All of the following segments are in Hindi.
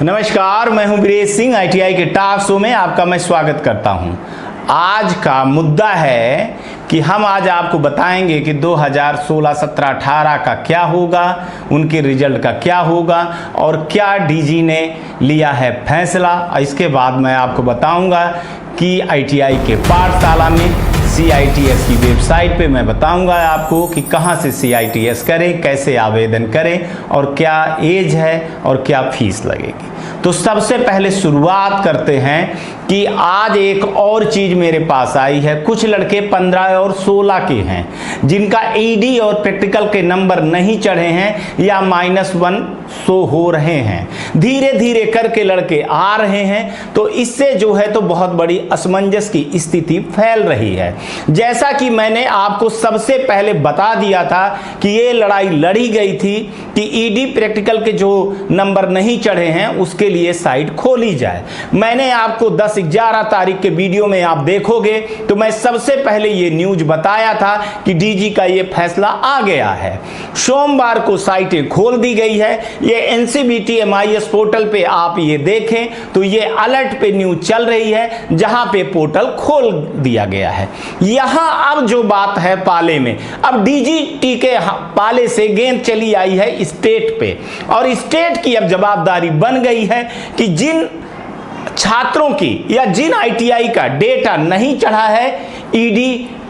नमस्कार, मैं हूं वीरेश सिंह। आईटीआई के टॉक शो में आपका मैं स्वागत करता हूं। आज का मुद्दा है कि हम आज आपको बताएंगे कि 2016, 17, 18 का क्या होगा, उनके रिजल्ट का क्या होगा और क्या डीजी ने लिया है फैसला। इसके बाद मैं आपको बताऊंगा कि आईटीआई के पाठशाला में CITS की वेबसाइट पे मैं बताऊंगा आपको कि कहां से CITS करें, कैसे आवेदन करें और क्या एज है और क्या फीस लगेगी। तो सबसे पहले शुरुआत करते हैं कि आज एक और चीज़ मेरे पास आई है। कुछ लड़के 15 और 16 के हैं जिनका ED और प्रैक्टिकल के नंबर नहीं चढ़े हैं या -1 शो हो रहे हैं। धीरे धीरे करके लड़के आ रहे हैं, तो इससे जो है तो बहुत बड़ी असमंजस की स्थिति फैल रही है। जैसा कि मैंने आपको सबसे पहले बता दिया था कि ये लड़ाई लड़ी गई थी कि ED प्रैक्टिकल के जो नंबर नहीं चढ़े हैं उसके लिए साइट खोली जाए। मैंने आपको 10-11 तारीख के वीडियो में आप देखोगे तो मैं सबसे पहले ये न्यूज बताया था कि डीजी का ये फैसला आ गया है। सोमवार को साइटें खोल दी गई है। ये NCBT MIS पोर्टल पे आप ये देखें तो ये अलर्ट पे न्यूज चल रही है जहां पे पोर्टल खोल दिया गया है। यहां अब जो बात है पाले में, अब DGT के पाले से गेंद चली आई है स्टेट पे और स्टेट की अब जवाबदारी बन गई है कि जिन छात्रों की या जिन ITI का डेटा नहीं चढ़ा है, ED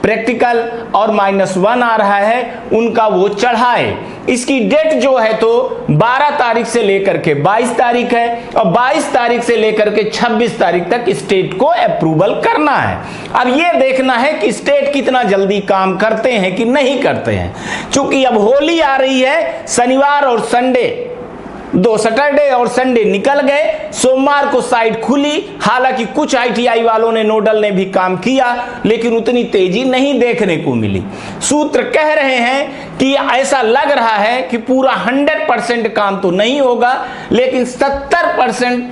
प्रैक्टिकल और -1 आ रहा है, उनका वो चढ़ाए। इसकी डेट जो है तो 12 तारीख से लेकर के 22 तारीख है और 22 तारीख से लेकर के 26 तारीख तक स्टेट को अप्रूवल करना है। अब ये देखना है कि स्टेट कितना जल्दी काम करते हैं कि नहीं करते हैं। चूंकि अब होली आ रही है, शनिवार और संडे, 2 सैटरडे और संडे निकल गए, सोमवार को साइट खुली। हालांकि कुछ ITI वालों ने, नोडल ने भी काम किया, लेकिन उतनी तेजी नहीं देखने को मिली। सूत्र कह रहे हैं कि ऐसा लग रहा है कि पूरा 100% काम तो नहीं होगा, लेकिन 70%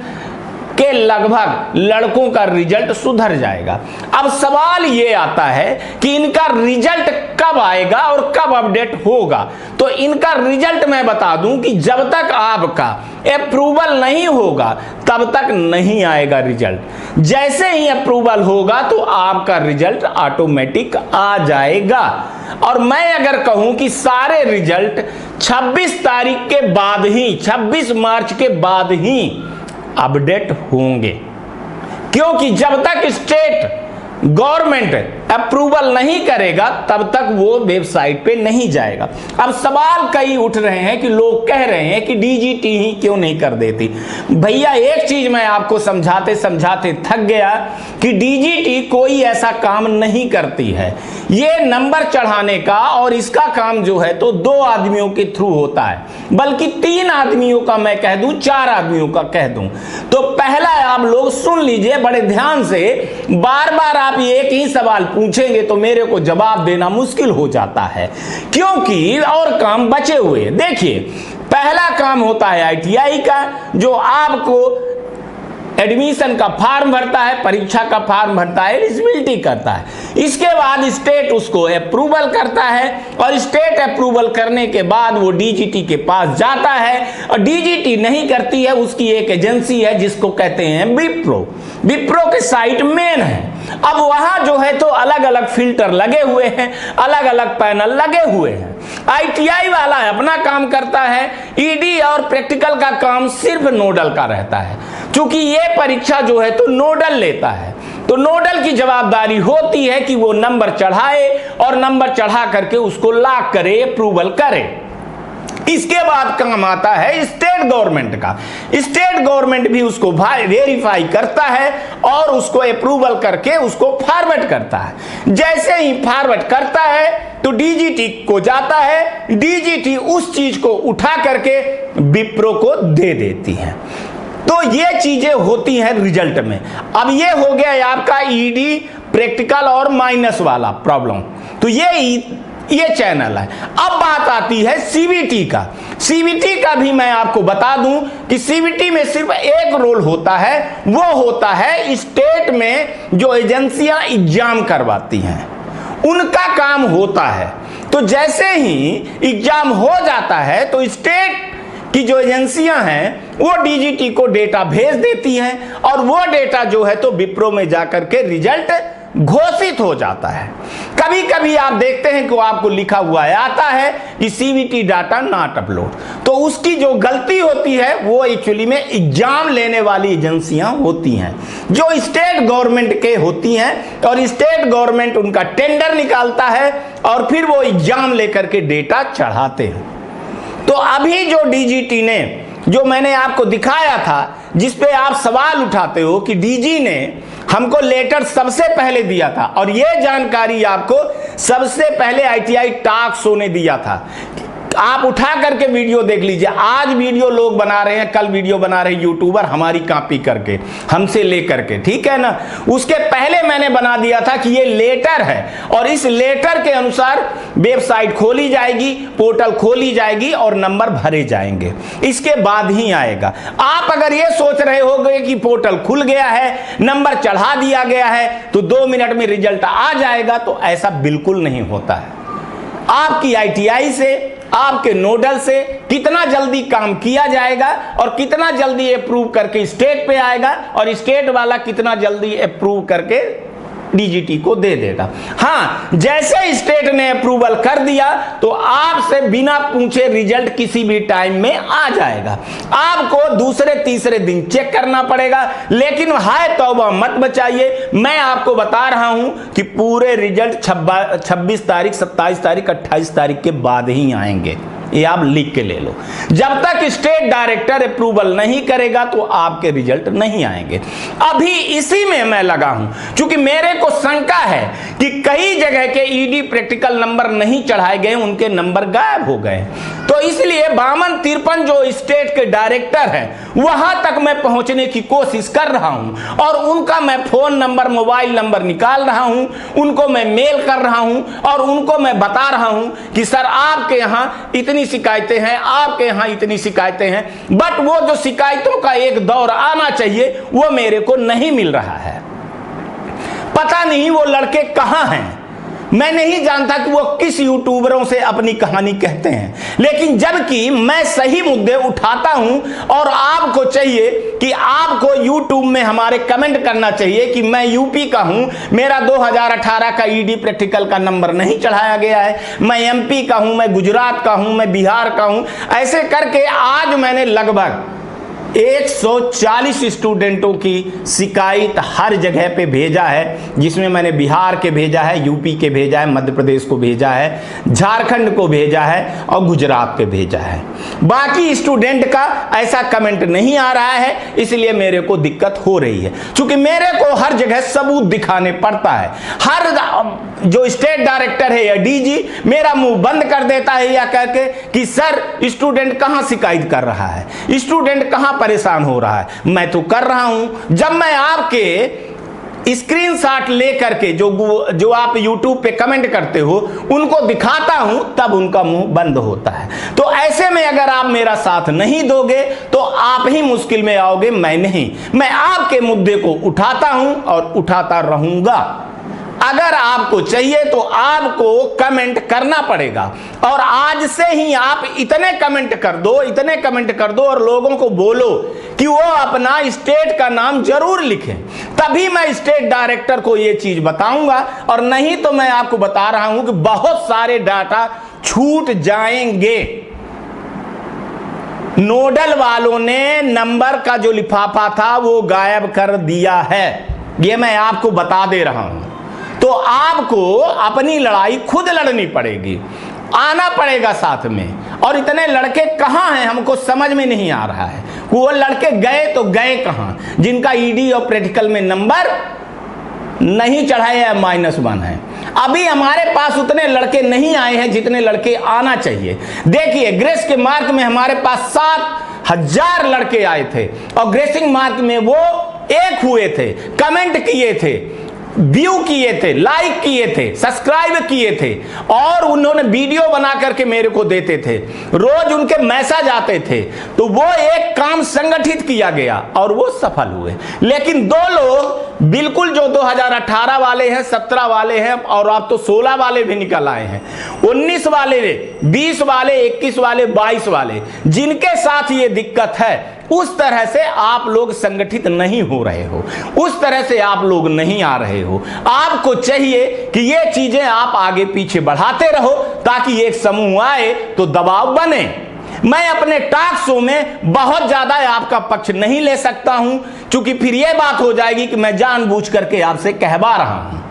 के लगभग लड़कों का रिजल्ट सुधर जाएगा। अब सवाल ये आता है कि इनका रिजल्ट कब आएगा और कब अपडेट होगा। तो इनका रिजल्ट मैं बता दूं कि जब तक आपका अप्रूवल नहीं होगा तब तक नहीं आएगा रिजल्ट। जैसे ही अप्रूवल होगा तो आपका रिजल्ट ऑटोमेटिक आ जाएगा। और मैं अगर कहूं कि सारे रिजल्ट 26 तारीख के बाद ही, 26 मार्च के बाद ही अपडेट होंगे, क्योंकि जब तक स्टेट गवर्नमेंट अप्रूवल नहीं करेगा तब तक वो वेबसाइट पे नहीं जाएगा। अब सवाल कई उठ रहे हैं कि लोग कह रहे हैं कि DGT ही क्यों नहीं कर देती। भैया एक चीज मैं आपको समझाते समझाते थक गया कि DGT कोई ऐसा काम नहीं करती है। ये नंबर चढ़ाने का और इसका काम जो है तो 2 आदमियों के थ्रू होता है, बल्कि 3 आदमियों का मैं कह दूं, 4 आदमियों का कह दूं। तो पहला आप लोग सुन लीजिए बड़े ध्यान से। बार बार आप एक ही सवाल पूछेंगे तो मेरे को जवाब देना मुश्किल हो जाता है, क्योंकि और काम बचे हुए। देखिए, पहला काम होता है ITI का, जो आपको एडमिशन का फॉर्म भरता है, परीक्षा का फॉर्म भरता है, एलिजिबिलिटी करता है। इसके बाद स्टेट उसको अप्रूवल करता है और स्टेट अप्रूवल करने के बाद वो DGT के पास जाता है और DGT नहीं करती है, उसकी एक एजेंसी है जिसको कहते हैं विप्रो। विप्रो के साइट मेन है। अब वहां जो है तो अलग अलग फिल्टर लगे हुए हैं, अलग अलग पैनल लगे हुए हैं। ITI वाला अपना काम करता है, ED और प्रैक्टिकल का काम सिर्फ नोडल का रहता है। क्योंकि ये परीक्षा जो है तो नोडल लेता है, तो नोडल की जवाबदारी होती है कि वो नंबर चढ़ाए और नंबर चढ़ा करके उसको लॉक करे, अप्रूवल करे। इसके बाद काम आता है स्टेट गवर्नमेंट का। स्टेट गवर्नमेंट भी उसको वेरीफाई करता है और उसको अप्रूवल करके उसको फॉरवर्ड करता है। जैसे ही फॉरवर्ड करता है तो DGT को जाता है, DGT उस चीज को उठा करके विप्रो को दे देती है। तो ये चीजें होती हैं रिजल्ट में। अब ये हो गया आपका ED प्रैक्टिकल और माइनस वाला प्रॉब्लम, तो ये चैनल है। अब बात आती है CBT का। CBT का भी मैं आपको बता दूं कि CBT में सिर्फ एक रोल होता है, वो होता है स्टेट में जो एजेंसियां एग्जाम करवाती हैं उनका काम होता है। तो जैसे ही एग्जाम हो जाता है तो स्टेट कि जो एजेंसियां हैं वो डीजीटी को डेटा भेज देती हैं और वो डेटा जो है तो विप्रो में जाकर के रिजल्ट घोषित हो जाता है। कभी कभी आप देखते हैं कि वो आपको लिखा हुआ आता है कि सीवीटी डाटा नॉट अपलोड, तो उसकी जो गलती होती है वो एक्चुअली में एग्जाम लेने वाली एजेंसियां होती हैं जो स्टेट गवर्नमेंट के होती हैं, और स्टेट गवर्नमेंट उनका टेंडर निकालता है और फिर वो एग्जाम लेकर के डेटा चढ़ाते हैं। तो अभी जो डीजीटी ने, जो मैंने आपको दिखाया था, जिस पे आप सवाल उठाते हो कि डीजी ने हमको लेटर सबसे पहले दिया था, और यह जानकारी आपको सबसे पहले आईटीआई टॉक शो ने दिया था। आप उठा करके वीडियो देख लीजिए। आज वीडियो लोग बना रहे हैं, कल वीडियो बना रहे हैं यूट्यूबर हमारी कॉपी करके, हमसे लेकर के, ठीक है ना। उसके पहले मैंने बना दिया था कि ये लेटर है और इस लेटर के अनुसार वेबसाइट खोली जाएगी, पोर्टल खोली जाएगी और नंबर भरे जाएंगे, इसके बाद ही आएगा। आप अगर ये सोच रहे होंगे कि पोर्टल खुल गया है, नंबर चढ़ा दिया गया है तो 2 मिनट में रिजल्ट आ जाएगा, तो ऐसा बिल्कुल नहीं होता है। आपकी आईटीआई से, आपके नोडल से कितना जल्दी काम किया जाएगा और कितना जल्दी अप्रूव करके स्टेट पे आएगा और स्टेट वाला कितना जल्दी अप्रूव करके डीजीटी को दे देगा। हाँ, जैसे स्टेट ने अप्रूवल कर दिया तो आपसे बिना पूछे रिजल्ट किसी भी टाइम में आ जाएगा। आपको दूसरे तीसरे दिन चेक करना पड़ेगा, लेकिन हाय तौबा मत बचाइए। मैं आपको बता रहा हूं कि पूरे रिजल्ट 26 तारीख, 27 तारीख, 28 तारीख के बाद ही आएंगे। ये आप लिख के ले लो। जब तक स्टेट डायरेक्टर अप्रूवल नहीं करेगा तो आपके रिजल्ट नहीं आएंगे। अभी इसी में मैं लगा हूं, क्योंकि मेरे को शंका है कि कई जगह के ईडी प्रैक्टिकल नंबर नहीं चढ़ाए गए, उनके नंबर गायब हो गए। तो इसलिए 52-53 जो स्टेट के डायरेक्टर हैं वहां तक मैं पहुंचने की कोशिश कर रहा हूं और उनका मैं फोन नंबर, मोबाइल नंबर निकाल रहा हूं, उनको मैं मेल कर रहा हूं और उनको मैं बता रहा हूं कि सर आपके यहां इतनी शिकायतें हैं, आपके यहां इतनी शिकायतें हैं, बट वो जो शिकायतों का एक दौर आना चाहिए वो मेरे को नहीं मिल रहा है। पता नहीं वो लड़के कहां हैं, मैं नहीं जानता कि वो किस यूट्यूबरों से अपनी कहानी कहते हैं, लेकिन जबकि मैं सही मुद्दे उठाता हूं और आपको चाहिए कि आपको यूट्यूब में हमारे कमेंट करना चाहिए कि मैं यूपी का हूं, मेरा 2018 का ईडी प्रैक्टिकल का नंबर नहीं चढ़ाया गया है, मैं एमपी का हूं, मैं गुजरात का हूं, मैं बिहार का हूं। ऐसे करके आज मैंने लगभग 140 स्टूडेंटों की शिकायत हर जगह पे भेजा है, जिसमें मैंने बिहार के भेजा है, यूपी के भेजा है, मध्य प्रदेश को भेजा है, झारखंड को भेजा है और गुजरात के भेजा है। बाकी स्टूडेंट का ऐसा कमेंट नहीं आ रहा है, इसलिए मेरे को दिक्कत हो रही है, क्योंकि मेरे को हर जगह सबूत दिखाने पड़ता है। हर जो स्टेट डायरेक्टर है या डीजी मेरा मुंह बंद कर देता है या कहके कि सर स्टूडेंट कहां शिकायत कर रहा है, स्टूडेंट कहां परेशान हो रहा है। मैं तो कर रहा हूं। जब मैं आपके स्क्रीनशॉट लेकर के जो आप YouTube पे कमेंट करते हो उनको दिखाता हूं, तब उनका मुंह बंद होता है। तो ऐसे में अगर आप मेरा साथ नहीं दोगे तो आप ही मुश्किल में आओगे, मैं नहीं। मैं आपके मुद्दे को उठाता हूं और उठाता रहूंगा। अगर आपको चाहिए तो आपको कमेंट करना पड़ेगा, और आज से ही आप इतने कमेंट कर दो, इतने कमेंट कर दो और लोगों को बोलो कि वो अपना स्टेट का नाम जरूर लिखें, तभी मैं स्टेट डायरेक्टर को ये चीज बताऊंगा। और नहीं तो मैं आपको बता रहा हूं कि बहुत सारे डाटा छूट जाएंगे। नोडल वालों ने नंबर का जो लिफाफा था वो गायब कर दिया है, ये मैं आपको बता दे रहा हूं। तो आपको अपनी लड़ाई खुद लड़नी पड़ेगी, आना पड़ेगा साथ में। और इतने लड़के कहां हैं हमको समझ में नहीं आ रहा है। वो लड़के गए तो गए कहां, जिनका ईडी और प्रैक्टिकल में नंबर नहीं चढ़ाए या -1 है। अभी हमारे पास उतने लड़के नहीं आए हैं जितने लड़के आना चाहिए। देखिए ग्रेस के मार्क में हमारे पास 7000 लड़के आए थे और ग्रेसिंग मार्क में वो 1 हुए थे, कमेंट किए थे, व्यू किए थे, लाइक किए थे, सब्सक्राइब किए थे और उन्होंने वीडियो बना करके मेरे को देते थे, रोज उनके मैसेज आते थे। तो वो एक काम संगठित किया गया और वो सफल हुए। लेकिन 2 लोग बिल्कुल जो 2018 वाले हैं, 17 वाले हैं, और आप तो 16 वाले भी निकल आए हैं, 19 वाले, 20 वाले, 21 वाले, 22 वाले, जिनके साथ ये दिक्कत है, उस तरह से आप लोग संगठित नहीं हो रहे हो, उस तरह से आप लोग नहीं आ रहे हो। आपको चाहिए कि ये चीजें आप आगे पीछे बढ़ाते रहो ताकि एक समूह आए तो दबाव बने। मैं अपने टॉक शो में बहुत ज्यादा आपका पक्ष नहीं ले सकता हूं, क्योंकि फिर यह बात हो जाएगी कि मैं जानबूझ करके आपसे कहवा रहा हूं।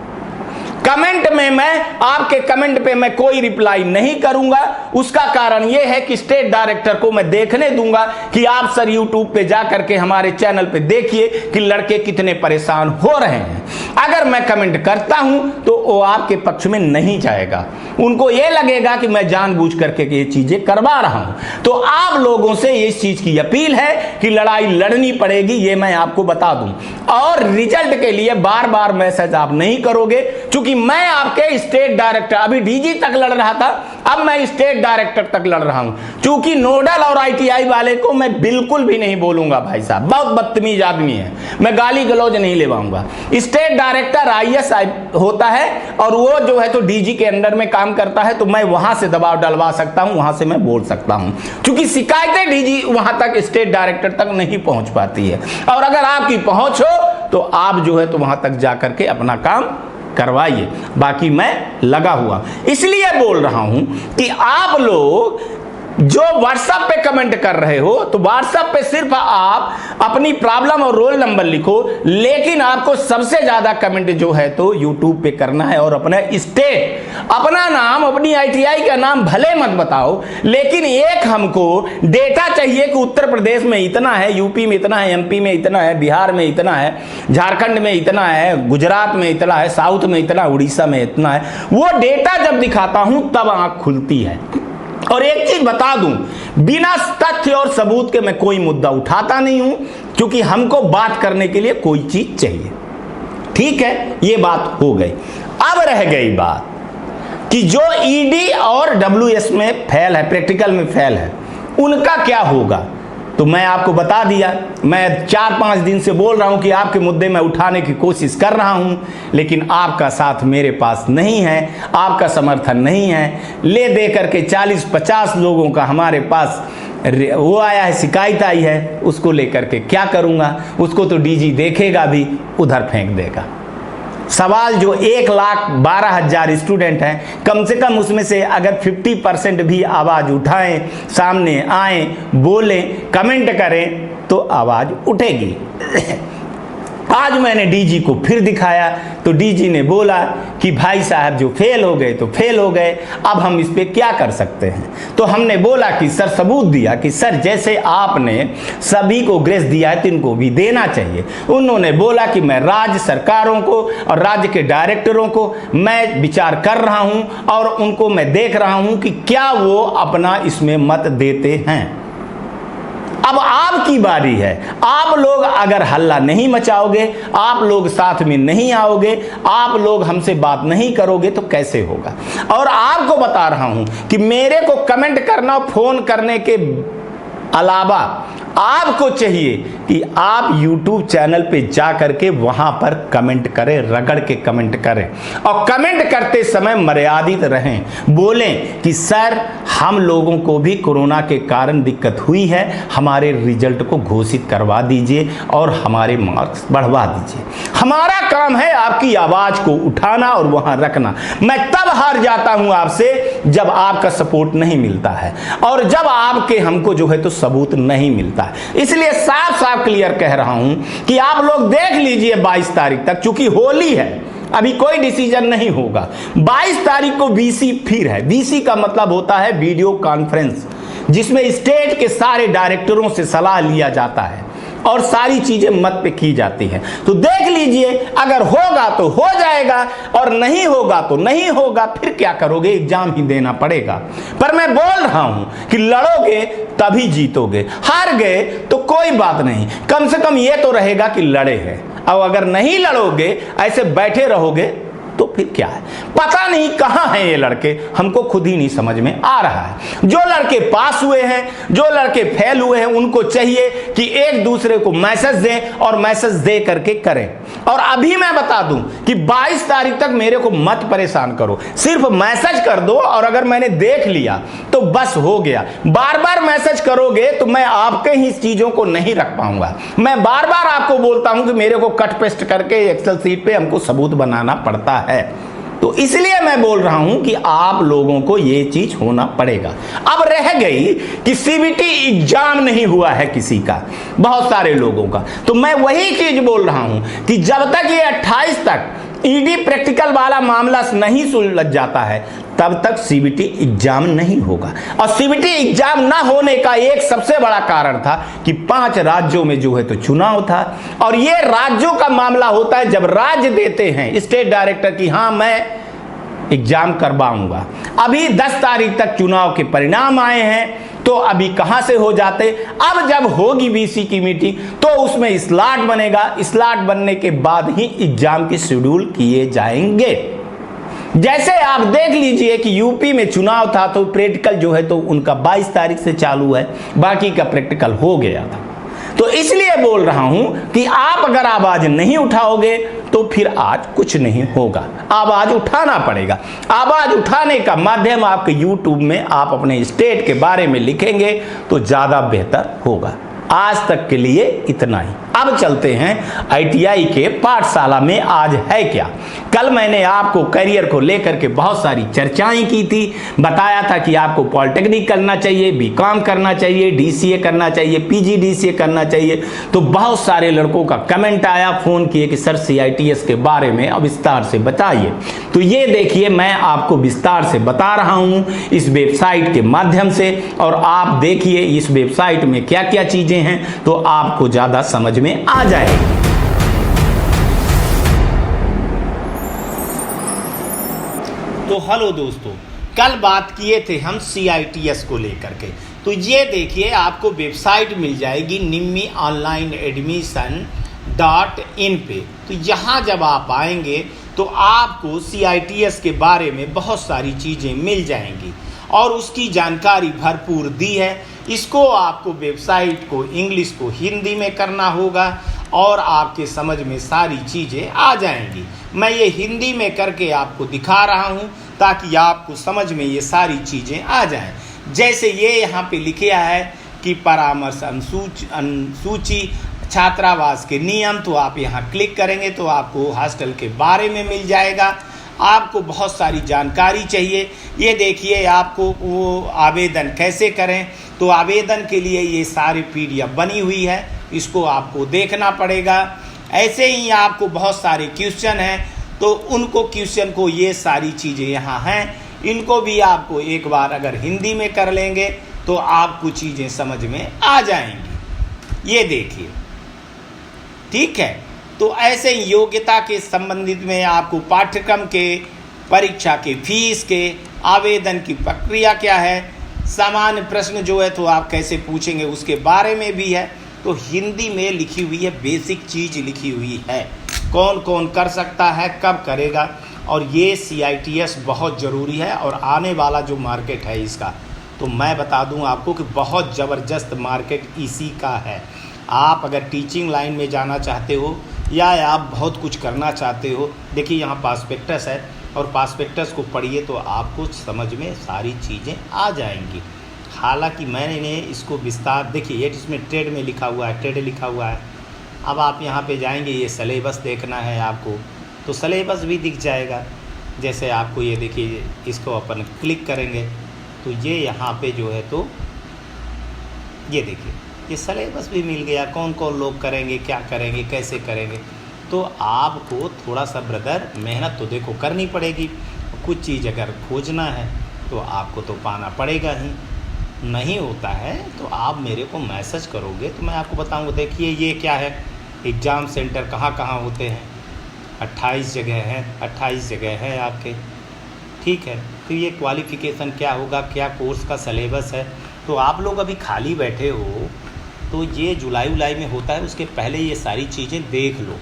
कमेंट में मैं आपके कमेंट पे मैं कोई रिप्लाई नहीं करूंगा। उसका कारण यह है कि स्टेट डायरेक्टर को मैं देखने दूंगा कि आप सर यूट्यूब पे जा करके हमारे चैनल पे देखिए कि लड़के कितने परेशान हो रहे हैं। अगर मैं कमेंट करता हूं तो वो आपके पक्ष में नहीं जाएगा, उनको यह लगेगा कि मैं जानबूझ करके ये चीजें करवा रहा हूं। तो आप लोगों से इस चीज की अपील है कि लड़ाई लड़नी पड़ेगी, ये मैं आपको बता दूं। और रिजल्ट के लिए बार बार मैसेज आप नहीं करोगे, क्योंकि मैं आपके स्टेट डायरेक्टर, अभी डीजी तक लड़ रहा था, अब मैं स्टेट डायरेक्टर तक लड़ रहा हूं। क्योंकि नोडल और आईटीआई वाले को मैं बिल्कुल भी नहीं बोलूंगा, भाई साहब बहुत बदतमीज आदमी है, मैं गाली गलौज नहीं लेवाऊंगा। स्टेट डायरेक्टर आईएएस होता है और वो जो है तो डीजी के अंडर में काम करता है, तो मैं वहां से दबाव डलवा सकता हूं, वहां से मैं बोल सकता हूं, क्योंकि शिकायतें डीजी वहां तक स्टेट डायरेक्टर तक नहीं पहुंच पाती है। और अगर आपकी पहुंच हो तो आप जो है तो वहां तक जाकर के अपना काम करवाइए। बाकी मैं लगा हुआ इसलिए बोल रहा हूं कि आप लोग जो व्हाट्सएप पे कमेंट कर रहे हो, तो व्हाट्सएप पे सिर्फ आप अपनी प्रॉब्लम और रोल नंबर लिखो, लेकिन आपको सबसे ज्यादा कमेंट जो है तो यूट्यूब पे करना है। और अपना स्टेट, अपना नाम, अपनी आईटीआई का नाम भले मत बताओ, लेकिन एक हमको डेटा चाहिए कि उत्तर प्रदेश में इतना है, यूपी में इतना है, एमपी में इतना है, बिहार में इतना है, झारखंड में इतना है, गुजरात में इतना है, साउथ में इतना, उड़ीसा में इतना है। वो डेटा जब दिखाता हूं तब आंख खुलती है। और एक चीज बता दूं, बिना तथ्य और सबूत के मैं कोई मुद्दा उठाता नहीं हूं, क्योंकि हमको बात करने के लिए कोई चीज चाहिए। ठीक है, ये बात हो गई। अब रह गई बात कि जो ईडी और डब्ल्यूएस में फेल है, प्रैक्टिकल में फेल है, उनका क्या होगा। तो मैं आपको बता दिया, मैं 4-5 दिन से बोल रहा हूं कि आपके मुद्दे में उठाने की कोशिश कर रहा हूं, लेकिन आपका साथ मेरे पास नहीं है, आपका समर्थन नहीं है। ले दे करके 40-50 लोगों का हमारे पास वो आया है, शिकायत आई है, उसको लेकर के क्या करूंगा। उसको तो डीजी देखेगा भी, उधर फेंक देगा। सवाल जो 1,12,000 स्टूडेंट हैं, कम से कम उसमें से अगर 50% भी आवाज उठाएं, सामने आए, बोलें, कमेंट करें, तो आवाज उठेगी। आज मैंने डीजी को फिर दिखाया तो डीजी ने बोला कि भाई साहब जो फेल हो गए तो फेल हो गए, अब हम इस पे क्या कर सकते हैं। तो हमने बोला कि सर, सबूत दिया कि सर जैसे आपने सभी को ग्रेस दिया है तो इनको भी देना चाहिए। उन्होंने बोला कि मैं राज्य सरकारों को और राज्य के डायरेक्टरों को मैं विचार कर रहा हूं और उनको मैं देख रहा हूं कि क्या वो अपना इसमें मत देते हैं। अब आपकी बारी है। आप लोग अगर हल्ला नहीं मचाओगे, आप लोग साथ में नहीं आओगे, आप लोग हमसे बात नहीं करोगे तो कैसे होगा। और आपको बता रहा हूं कि मेरे को कमेंट करना, फोन करने के अलावा आपको चाहिए कि आप YouTube चैनल पे जा करके वहां पर कमेंट करें, रगड़ के कमेंट करें, और कमेंट करते समय मर्यादित रहें। बोलें कि सर, हम लोगों को भी कोरोना के कारण दिक्कत हुई है, हमारे रिजल्ट को घोषित करवा दीजिए और हमारे मार्क्स बढ़वा दीजिए। हमारा काम है आपकी आवाज को उठाना और वहां रखना। मैं तब हार जाता हूं आपसे जब आपका सपोर्ट नहीं मिलता है और जब आपके हमको जो है तो सबूत नहीं मिलता। इसलिए साफ साफ क्लियर कह रहा हूं कि आप लोग देख लीजिए 22 तारीख तक, चूंकि होली है, अभी कोई डिसीजन नहीं होगा। 22 तारीख को वीसी फिर है। वीसी का मतलब होता है वीडियो कॉन्फ्रेंस, जिसमें स्टेट के सारे डायरेक्टरों से सलाह लिया जाता है और सारी चीजें मत पे की जाती है। तो देख लीजिए, अगर होगा तो हो जाएगा और नहीं होगा तो नहीं होगा। फिर क्या करोगे, एग्जाम ही देना पड़ेगा। पर मैं बोल रहा हूं कि लड़ोगे तभी जीतोगे, हार गए तो कोई बात नहीं, कम से कम ये तो रहेगा कि लड़े हैं। अब अगर नहीं लड़ोगे, ऐसे बैठे रहोगे, तो फिर क्या है। पता नहीं कहां हैं ये लड़के, हमको खुद ही नहीं समझ में आ रहा है। जो लड़के पास हुए हैं, जो लड़के फेल हुए हैं, उनको चाहिए कि एक दूसरे को मैसेज दें और मैसेज दे करके करें। और अभी मैं बता दूं कि 22 तारीख तक मेरे को मत परेशान करो, सिर्फ मैसेज कर दो और अगर मैंने देख लिया तो बस हो गया। बार बार मैसेज करोगे तो मैं आपके ही चीजों को नहीं रख पाऊंगा। मैं बार बार आपको बोलता हूं कि मेरे को कट पेस्ट करके एक्सेल शीट पे हमको सबूत बनाना पड़ता है, तो इसलिए मैं बोल रहा हूं कि आप लोगों को यह चीज होना पड़ेगा। अब रह गई कि सीबीटी एग्जाम नहीं हुआ है किसी का, बहुत सारे लोगों का, तो मैं वही चीज बोल रहा हूं कि जब तक ये 28 तक ईडी प्रैक्टिकल वाला मामला नहीं सुलझ जाता है तब तक सीबीटी एग्जाम नहीं होगा। और सीबीटी एग्जाम ना होने का एक सबसे बड़ा कारण था कि 5 राज्यों में जो है तो चुनाव था, और ये राज्यों का मामला होता है जब राज्य देते हैं स्टेट डायरेक्टर की हाँ मैं एग्जाम करवाऊंगा। अभी 10 तारीख तक चुनाव के परिणाम आए हैं, तो अभी कहां से हो जाते। अब जब होगी बीसी की मीटिंग तो उसमें स्लॉट बनेगा, स्लॉट बनने के बाद ही एग्जाम के शेड्यूल किए जाएंगे। जैसे आप देख लीजिए कि यूपी में चुनाव था तो प्रैक्टिकल जो है तो उनका 22 तारीख से चालू है, बाकी का प्रैक्टिकल हो गया था। तो इसलिए बोल रहा हूं कि आप अगर आवाज नहीं उठाओगे तो फिर आज कुछ नहीं होगा। आवाज उठाना पड़ेगा। आवाज उठाने का माध्यम आपके यूट्यूब में आप अपने स्टेट के बारे में लिखेंगे तो ज्यादा बेहतर होगा। आज तक के लिए इतना ही। अब चलते हैं आईटीआई के पाठशाला में आज है क्या। कल मैंने आपको करियर को लेकर के बहुत सारी चर्चाएं की थी, बताया था कि आपको पॉलिटेक्निक करना चाहिए, बीकॉम करना चाहिए, डीसीए करना चाहिए, पीजीडीसीए करना चाहिए। तो बहुत सारे लड़कों का कमेंट आया, फोन किए कि सर सीआईटीएस के बारे में अब विस्तार से बताइए। तो ये देखिए मैं आपको विस्तार से बता रहा हूं इस वेबसाइट के माध्यम से, और आप देखिए इस वेबसाइट में क्या क्या चीजें हैं तो आपको ज्यादा समझ में आ जाएगी। तो हेलो दोस्तों, कल बात किए थे हम सीआईटीएस को लेकर के। तो ये देखिए आपको वेबसाइट मिल जाएगी निम्मी ऑनलाइन एडमिशन .in पे। तो यहाँ जब आप आएंगे तो आपको सीआईटीएस के बारे में बहुत सारी चीज़ें मिल जाएंगी और उसकी जानकारी भरपूर दी है। इसको आपको वेबसाइट को इंग्लिश को हिंदी में करना होगा और आपके समझ में सारी चीज़ें आ जाएंगी। मैं ये हिंदी में करके आपको दिखा रहा हूँ ताकि आपको समझ में ये सारी चीज़ें आ जाएं। जैसे ये यहाँ पे लिखा है कि परामर्श अनुसूची छात्रावास के नियम, तो आप यहाँ क्लिक करेंगे तो आपको हॉस्टल के बारे में मिल जाएगा। आपको बहुत सारी जानकारी चाहिए। ये देखिए आपको वो आवेदन कैसे करें, तो आवेदन के लिए ये सारी पीडीएफ बनी हुई है, इसको आपको देखना पड़ेगा। ऐसे ही आपको बहुत सारे क्वेश्चन हैं, तो उनको क्वेश्चन को ये सारी चीज़ें यहाँ हैं, इनको भी आपको एक बार अगर हिंदी में कर लेंगे तो आपको चीज़ें समझ में आ जाएंगी। ये देखिए, ठीक है। तो ऐसे ही योग्यता के संबंधित में आपको पाठ्यक्रम के, परीक्षा के फीस के, आवेदन की प्रक्रिया क्या है, सामान्य प्रश्न जो है तो आप कैसे पूछेंगे उसके बारे में भी है। तो हिंदी में लिखी हुई है, बेसिक चीज़ लिखी हुई है, कौन कौन कर सकता है, कब करेगा। और ये सीआईटीएस बहुत ज़रूरी है और आने वाला जो मार्केट है इसका, तो मैं बता दूं आपको कि बहुत ज़बरदस्त मार्केट इसी का है। आप अगर टीचिंग लाइन में जाना चाहते हो या आप बहुत कुछ करना चाहते हो, देखिए यहाँ पासपेक्टस है और पासपेक्टस को पढ़िए तो आपको समझ में सारी चीज़ें आ जाएंगी। हालांकि मैंने इसको विस्तार, देखिए ये इसमें ट्रेड में लिखा हुआ है, ट्रेड लिखा हुआ है। अब आप यहाँ पे जाएंगे, ये सिलेबस देखना है आपको, तो सिलेबस भी दिख जाएगा। जैसे आपको ये देखिए, इसको अपन क्लिक करेंगे तो ये यहाँ पे जो है तो ये देखिए ये सिलेबस भी मिल गया, कौन कौन लोग करेंगे, क्या करेंगे, कैसे करेंगे। तो आपको थोड़ा सा ब्रदर मेहनत तो देखो करनी पड़ेगी। कुछ चीज़ अगर खोजना है तो आपको तो पाना पड़ेगा ही, नहीं होता है तो आप मेरे को मैसेज करोगे तो मैं आपको बताऊंगा। देखिए ये क्या है, एग्ज़ाम सेंटर कहाँ कहाँ होते हैं, 28 जगह हैं, 28 जगह है आपके, ठीक है। तो ये क्वालिफ़िकेशन क्या होगा, क्या कोर्स का सिलेबस है। तो आप लोग अभी खाली बैठे हो तो ये जुलाई में होता है, उसके पहले ये सारी चीज़ें देख लो।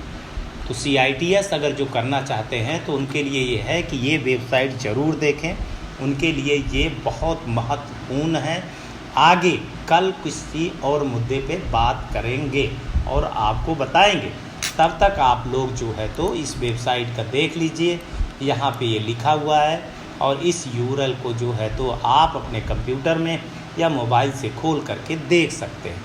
तो सीआईटीएस अगर जो करना चाहते हैं तो उनके लिए ये है कि ये वेबसाइट ज़रूर देखें, उनके लिए ये बहुत महत्वपूर्ण है। आगे कल किसी और मुद्दे पे बात करेंगे और आपको बताएंगे। तब तक आप लोग जो है तो इस वेबसाइट का देख लीजिए, यहाँ पे ये लिखा हुआ है और इस यूआरएल को जो है तो आप अपने कंप्यूटर में या मोबाइल से खोल करके देख सकते हैं।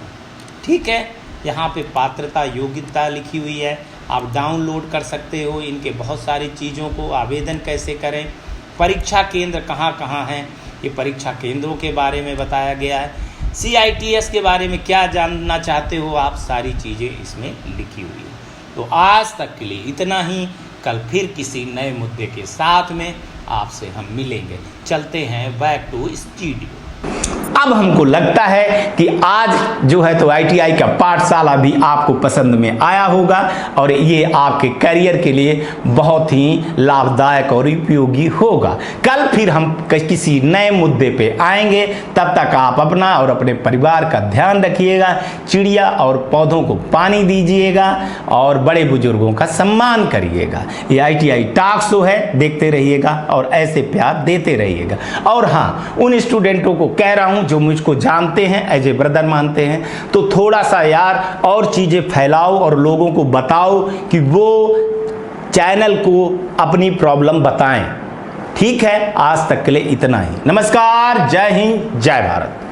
ठीक है, यहाँ पे पात्रता योग्यता लिखी हुई है, आप डाउनलोड कर सकते हो इनके बहुत सारी चीज़ों को। आवेदन कैसे करें, परीक्षा केंद्र कहाँ कहाँ हैं, ये परीक्षा केंद्रों के बारे में बताया गया है। CITS के बारे में क्या जानना चाहते हो आप, सारी चीज़ें इसमें लिखी हुई है। तो आज तक के लिए इतना ही, कल फिर किसी नए मुद्दे के साथ में आपसे हम मिलेंगे। चलते हैं बैक टू स्टूडियो। अब हमको लगता है कि आज जो है तो ITI का पाठशाला भी आपको पसंद में आया होगा और ये आपके करियर के लिए बहुत ही लाभदायक और उपयोगी होगा। कल फिर हम किसी नए मुद्दे पे आएंगे, तब तक आप अपना और अपने परिवार का ध्यान रखिएगा, चिड़िया और पौधों को पानी दीजिएगा और बड़े बुजुर्गों का सम्मान करिएगा। ये ITI टॉक शो है, देखते रहिएगा और ऐसे प्यार देते रहिएगा। और हाँ, उन स्टूडेंटों को कह रहा हूं जो मुझको जानते हैं, एज ए ब्रदर मानते हैं, तो थोड़ा सा यार और चीजें फैलाओ और लोगों को बताओ कि वो चैनल को अपनी प्रॉब्लम बताएं। ठीक है, आज तक के लिए इतना ही। नमस्कार, जय हिंद, जय भारत।